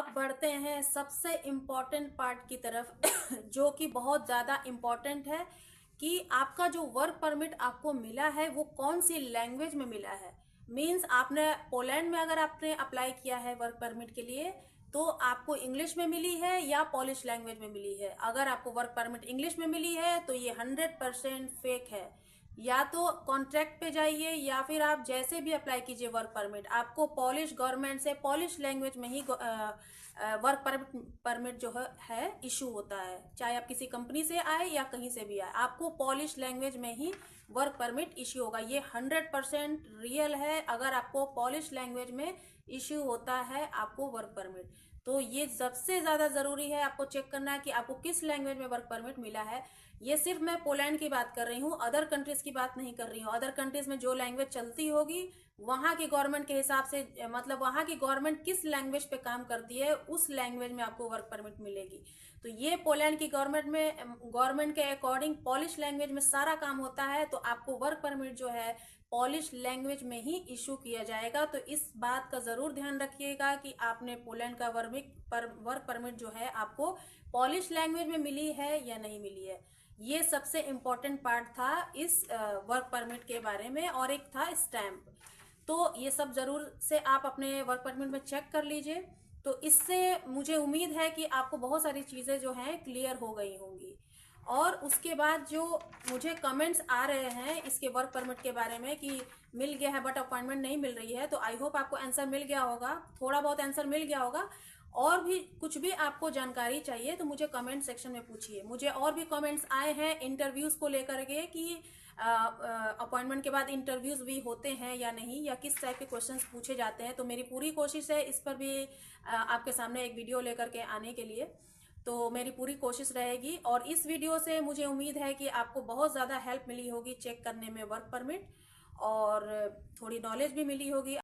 अब बढ़ते हैं सबसे इम्पॉर्टेंट पार्ट की तरफ जो कि बहुत ज़्यादा इम्पॉर्टेंट है कि आपका जो वर्क परमिट आपको मिला है वो कौन सी लैंग्वेज में मिला है। मींस आपने पोलैंड में अगर आपने अप्लाई किया है वर्क परमिट के लिए तो आपको इंग्लिश में मिली है या पॉलिश लैंग्वेज में मिली है। अगर आपको वर्क परमिट इंग्लिश में मिली है तो ये 100% फेक है। या तो कॉन्ट्रैक्ट पे जाइए या फिर आप जैसे भी अप्लाई कीजिए वर्क परमिट, आपको पॉलिश गवर्नमेंट से पॉलिश लैंग्वेज में ही वर्क परमिट जो है इशू होता है। चाहे आप किसी कंपनी से आए या कहीं से भी आए, आपको पॉलिश लैंग्वेज में ही वर्क परमिट इशू होगा। ये 100% रियल है। अगर आपको पॉलिश लैंग्वेज में इशू होता है आपको वर्क परमिट, तो ये सबसे ज़्यादा ज़रूरी है आपको चेक करना है कि आपको किस लैंग्वेज में वर्क परमिट मिला है। ये सिर्फ मैं पोलैंड की बात कर रही हूँ, अदर कंट्रीज की बात नहीं कर रही हूँ। अदर कंट्रीज में जो लैंग्वेज चलती होगी वहाँ की गवर्नमेंट के हिसाब से, मतलब वहाँ की गवर्नमेंट किस लैंग्वेज पे काम करती है उस लैंग्वेज में आपको वर्क परमिट मिलेगी। तो ये पोलैंड की गवर्नमेंट के अकॉर्डिंग पॉलिश लैंग्वेज में सारा काम होता है, तो आपको वर्क परमिट जो है पॉलिश लैंग्वेज में ही इशू किया जाएगा। तो इस बात का ज़रूर ध्यान रखिएगा कि आपने पोलैंड का वर्क परमिट जो है आपको पॉलिश लैंग्वेज में मिली है या नहीं मिली है। ये सबसे इम्पोर्टेंट पार्ट था इस वर्क परमिट के बारे में। और एक था स्टैम्प। तो ये सब ज़रूर से आप अपने वर्क परमिट में चेक कर लीजिए। तो इससे मुझे उम्मीद है कि आपको बहुत सारी चीज़ें जो हैं क्लियर हो गई होंगी। और उसके बाद जो मुझे कमेंट्स आ रहे हैं इसके वर्क परमिट के बारे में कि मिल गया है बट अपॉइंटमेंट नहीं मिल रही है, तो आई होप आपको आंसर मिल गया होगा, थोड़ा बहुत आंसर मिल गया होगा। और भी कुछ भी आपको जानकारी चाहिए तो मुझे कमेंट सेक्शन में पूछिए। मुझे और भी कमेंट्स आए हैं इंटरव्यूज़ को लेकर के कि अपॉइंटमेंट के बाद इंटरव्यूज़ भी होते हैं या नहीं, या किस टाइप के क्वेश्चंस पूछे जाते हैं। तो मेरी पूरी कोशिश है इस पर भी आपके सामने एक वीडियो लेकर के आने के लिए। तो मेरी पूरी कोशिश रहेगी। और इस वीडियो से मुझे उम्मीद है कि आपको बहुत ज़्यादा हेल्प मिली होगी चेक करने में वर्क परमिट, और थोड़ी नॉलेज भी मिली होगी।